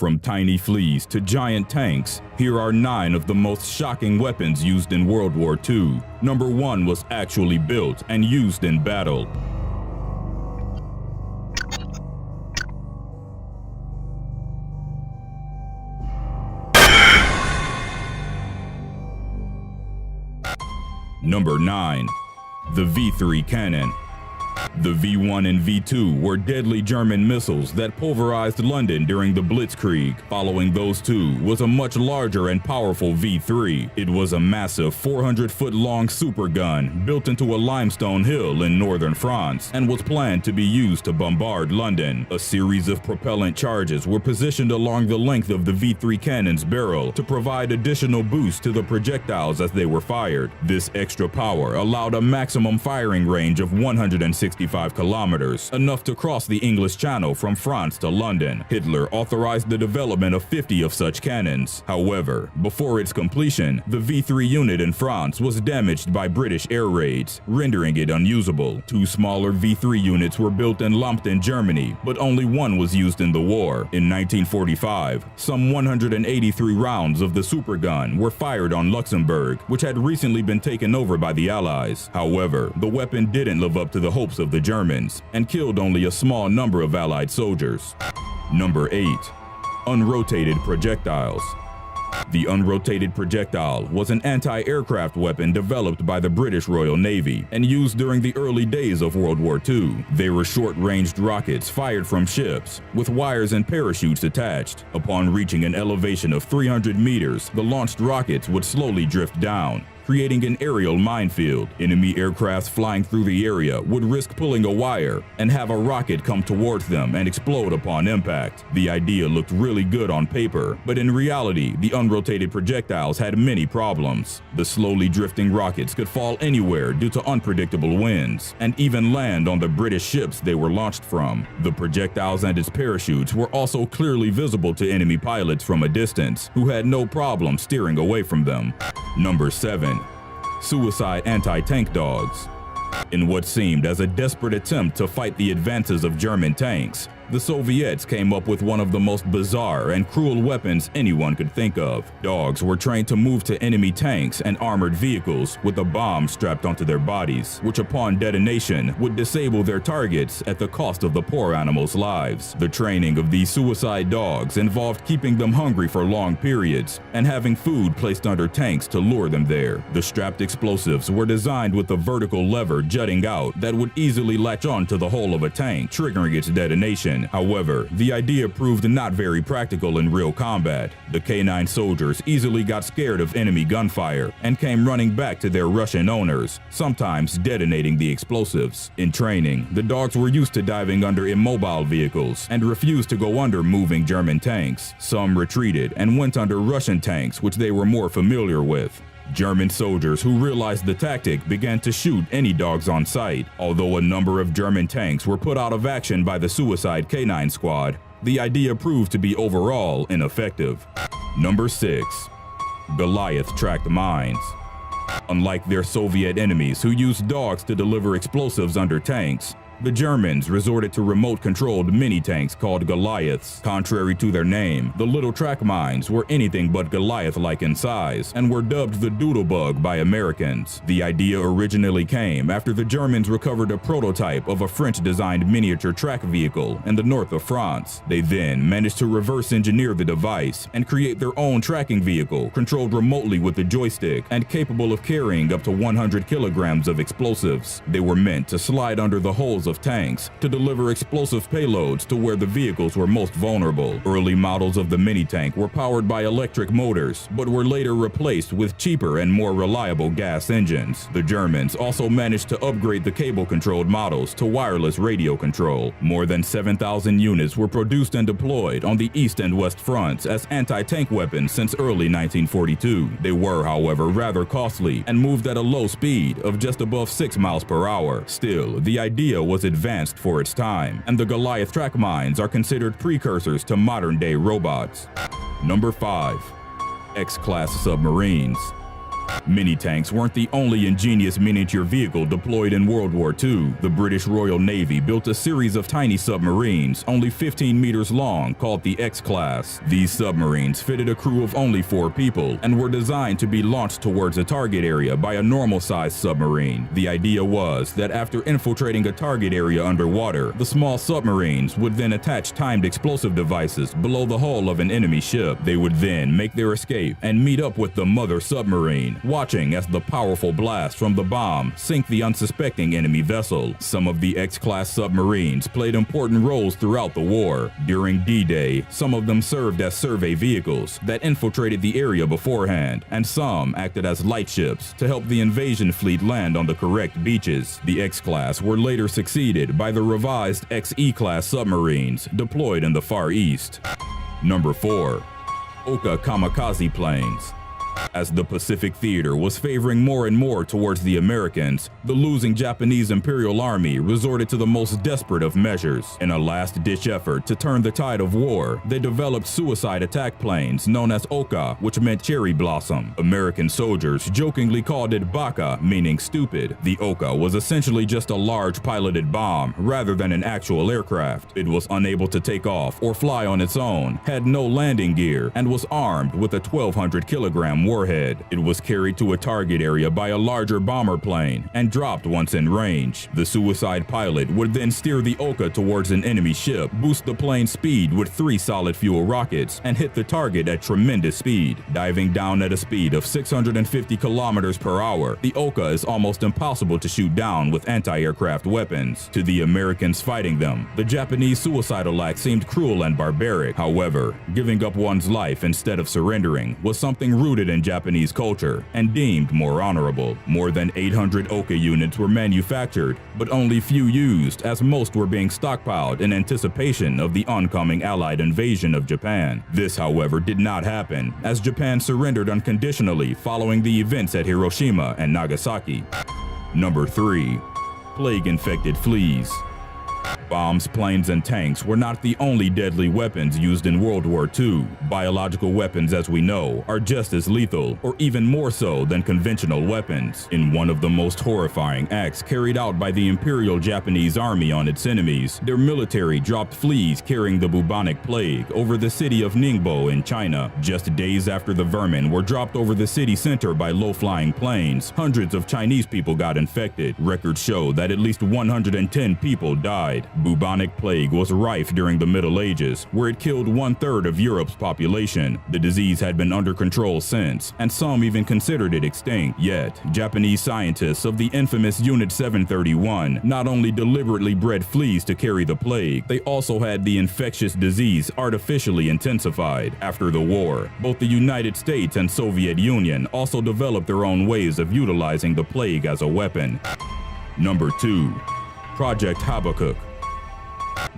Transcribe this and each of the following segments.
From tiny fleas to giant tanks, here are 9 of the most shocking weapons used in World War II. Number 1 was actually built and used in battle. Number 9. The V3 cannon. The V1 and V2 were deadly German missiles that pulverized London during the Blitzkrieg. Following those two was a much larger and powerful V3. It was a massive 400-foot-long super gun built into a limestone hill in northern France and was planned to be used to bombard London. A series of propellant charges were positioned along the length of the V3 cannon's barrel to provide additional boost to the projectiles as they were fired. This extra power allowed a maximum firing range of 165 kilometers, enough to cross the English Channel from France to London. Hitler authorized the development of 50 of such cannons. However, before its completion, the V3 unit in France was damaged by British air raids, rendering it unusable. 2 smaller V3 units were built in Lambton, Germany, but only one was used in the war. In 1945, some 183 rounds of the supergun were fired on Luxembourg, which had recently been taken over by the Allies. However, the weapon didn't live up to the hopes of the Germans and killed only a small number of Allied soldiers. Number 8. Unrotated projectiles. The unrotated projectile was an anti-aircraft weapon developed by the British Royal Navy and used during the early days of World War II. They were short-ranged rockets fired from ships, with wires and parachutes attached. Upon reaching an elevation of 300 meters, the launched rockets would slowly drift down, creating an aerial minefield. Enemy aircraft flying through the area would risk pulling a wire and have a rocket come towards them and explode upon impact. The idea looked really good on paper, but in reality, the unrotated projectiles had many problems. The slowly drifting rockets could fall anywhere due to unpredictable winds, and even land on the British ships they were launched from. The projectiles and its parachutes were also clearly visible to enemy pilots from a distance, who had no problem steering away from them. Number 7. Suicide anti-tank dogs. In what seemed as a desperate attempt to fight the advances of German tanks, the Soviets came up with one of the most bizarre and cruel weapons anyone could think of. Dogs were trained to move to enemy tanks and armored vehicles with a bomb strapped onto their bodies, which upon detonation would disable their targets at the cost of the poor animals' lives. The training of these suicide dogs involved keeping them hungry for long periods and having food placed under tanks to lure them there. The strapped explosives were designed with a vertical lever jutting out that would easily latch on to the hull of a tank, triggering its detonation. However, the idea proved not very practical in real combat. The K9 soldiers easily got scared of enemy gunfire and came running back to their Russian owners, sometimes detonating the explosives. In training, the dogs were used to diving under immobile vehicles and refused to go under moving German tanks. Some retreated and went under Russian tanks, which they were more familiar with. German soldiers who realized the tactic began to shoot any dogs on sight. Although a number of German tanks were put out of action by the suicide K9 squad, the idea proved to be overall ineffective. Number 6. Goliath tracked mines. Unlike their Soviet enemies who used dogs to deliver explosives under tanks, the Germans resorted to remote-controlled mini-tanks called Goliaths. Contrary to their name, the little track mines were anything but Goliath-like in size and were dubbed the Doodlebug by Americans. The idea originally came after the Germans recovered a prototype of a French-designed miniature track vehicle in the north of France. They then managed to reverse-engineer the device and create their own tracking vehicle controlled remotely with a joystick and capable of carrying up to 100 kilograms of explosives. They were meant to slide under the hulls of tanks to deliver explosive payloads to where the vehicles were most vulnerable. Early models of the mini-tank were powered by electric motors, but were later replaced with cheaper and more reliable gas engines. The Germans also managed to upgrade the cable-controlled models to wireless radio control. More than 7,000 units were produced and deployed on the East and West fronts as anti-tank weapons since early 1942. They were, however, rather costly and moved at a low speed of just above 6 miles per hour. Still, the idea was advanced for its time, and the Goliath track mines are considered precursors to modern-day robots. Number 5. X-Class submarines. Mini-tanks weren't the only ingenious miniature vehicle deployed in World War II. The British Royal Navy built a series of tiny submarines, only 15 meters long, called the X-Class. These submarines fitted a crew of only 4 people and were designed to be launched towards a target area by a normal-sized submarine. The idea was that after infiltrating a target area underwater, the small submarines would then attach timed explosive devices below the hull of an enemy ship. They would then make their escape and meet up with the mother submarine, watching as the powerful blast from the bomb sink the unsuspecting enemy vessel. Some of the X-Class submarines played important roles throughout the war. During D-Day, some of them served as survey vehicles that infiltrated the area beforehand, and some acted as light ships to help the invasion fleet land on the correct beaches. The X-Class were later succeeded by the revised XE-Class submarines deployed in the Far East. Number 4. Oka kamikaze planes. As the Pacific Theater was favoring more and more towards the Americans, the losing Japanese Imperial Army resorted to the most desperate of measures. In a last-ditch effort to turn the tide of war, they developed suicide attack planes known as Oka, which meant cherry blossom. American soldiers jokingly called it Baka, meaning stupid. The Oka was essentially just a large piloted bomb rather than an actual aircraft. It was unable to take off or fly on its own, had no landing gear, and was armed with a 1,200-kilogram warhead. It was carried to a target area by a larger bomber plane and dropped once in range. The suicide pilot would then steer the Oka towards an enemy ship, boost the plane's speed with 3 solid fuel rockets, and hit the target at tremendous speed. Diving down at a speed of 650 kilometers per hour, the Oka is almost impossible to shoot down with anti-aircraft weapons. To the Americans fighting them, the Japanese suicidal act seemed cruel and barbaric. However, giving up one's life instead of surrendering was something rooted in Japanese culture and deemed more honorable. More than 800 Oka units were manufactured, but only few used, as most were being stockpiled in anticipation of the oncoming Allied invasion of Japan. This, however, did not happen, as Japan surrendered unconditionally following the events at Hiroshima and Nagasaki. Number 3. Plague-infected fleas. Bombs, planes, and tanks were not the only deadly weapons used in World War II. Biological weapons, as we know, are just as lethal, or even more so than conventional weapons. In one of the most horrifying acts carried out by the Imperial Japanese Army on its enemies, their military dropped fleas carrying the bubonic plague over the city of Ningbo in China. Just days after the vermin were dropped over the city center by low-flying planes, hundreds of Chinese people got infected. Records show that at least 110 people died. Bubonic plague was rife during the Middle Ages, where it killed 1/3 of Europe's population. The disease had been under control since, and some even considered it extinct. Yet, Japanese scientists of the infamous Unit 731 not only deliberately bred fleas to carry the plague, they also had the infectious disease artificially intensified. After the war, both the United States and Soviet Union also developed their own ways of utilizing the plague as a weapon. Number 2. Project Habakkuk.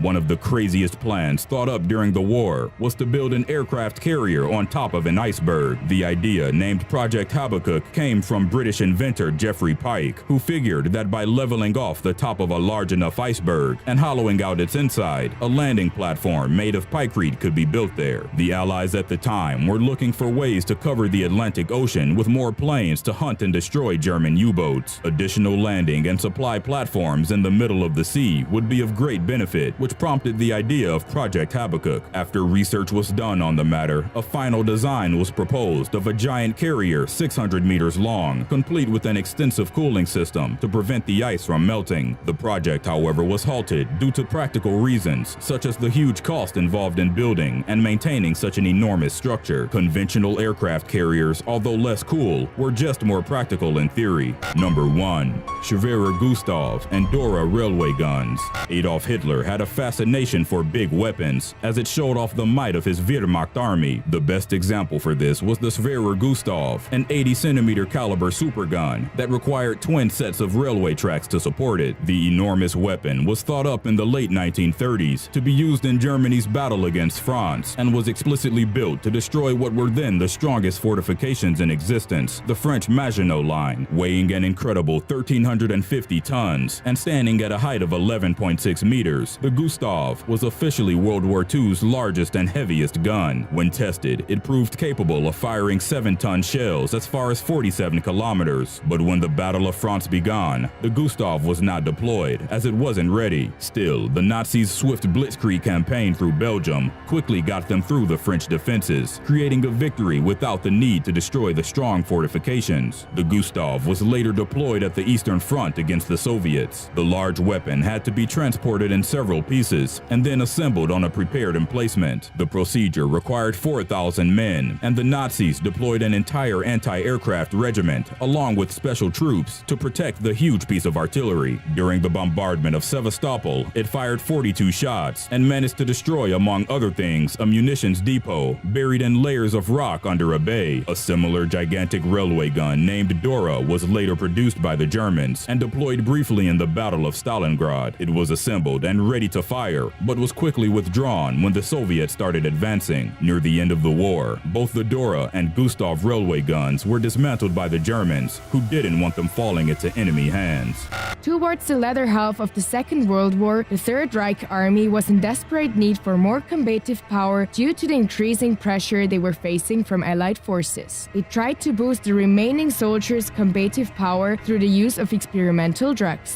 One of the craziest plans thought up during the war was to build an aircraft carrier on top of an iceberg. The idea, named Project Habakkuk, came from British inventor Geoffrey Pike, who figured that by leveling off the top of a large enough iceberg and hollowing out its inside, a landing platform made of pykrete could be built there. The Allies at the time were looking for ways to cover the Atlantic Ocean with more planes to hunt and destroy German U-boats. Additional landing and supply platforms in the middle of the sea would be of great benefit, which prompted the idea of Project Habakkuk. After research was done on the matter, a final design was proposed of a giant carrier 600 meters long, complete with an extensive cooling system to prevent the ice from melting. The project, however, was halted due to practical reasons, such as the huge cost involved in building and maintaining such an enormous structure. Conventional aircraft carriers, although less cool, were just more practical in theory. Number 1. Schwerer Gustav and Dora railway guns. Adolf Hitler had a fascination for big weapons, as it showed off the might of his Wehrmacht army. The best example for this was the Schwerer Gustav, an 80-centimeter caliber supergun that required twin sets of railway tracks to support it. The enormous weapon was thought up in the late 1930s to be used in Germany's battle against France, and was explicitly built to destroy what were then the strongest fortifications in existence, the French Maginot Line. Weighing an incredible 1,350 tons and standing at a height of 11.6 meters, The Gustav was officially World War II's largest and heaviest gun. When tested, it proved capable of firing 7-ton shells as far as 47 kilometers. But when the Battle of France began, the Gustav was not deployed, as it wasn't ready. Still, the Nazis' swift blitzkrieg campaign through Belgium quickly got them through the French defenses, creating a victory without the need to destroy the strong fortifications. The Gustav was later deployed at the Eastern Front against the Soviets. The large weapon had to be transported in several pieces and then assembled on a prepared emplacement. The procedure required 4,000 men, and the Nazis deployed an entire anti-aircraft regiment along with special troops to protect the huge piece of artillery. During the bombardment of Sevastopol, it fired 42 shots and managed to destroy, among other things, a munitions depot buried in layers of rock under a bay. A similar gigantic railway gun named Dora was later produced by the Germans and deployed briefly in the Battle of Stalingrad. It was assembled and ready to fire, but was quickly withdrawn when the Soviets started advancing. Near the end of the war, both the Dora and Gustav railway guns were dismantled by the Germans, who didn't want them falling into enemy hands. Towards the latter half of the Second World War, the Third Reich Army was in desperate need for more combative power due to the increasing pressure they were facing from Allied forces. They tried to boost the remaining soldiers' combative power through the use of experimental drugs.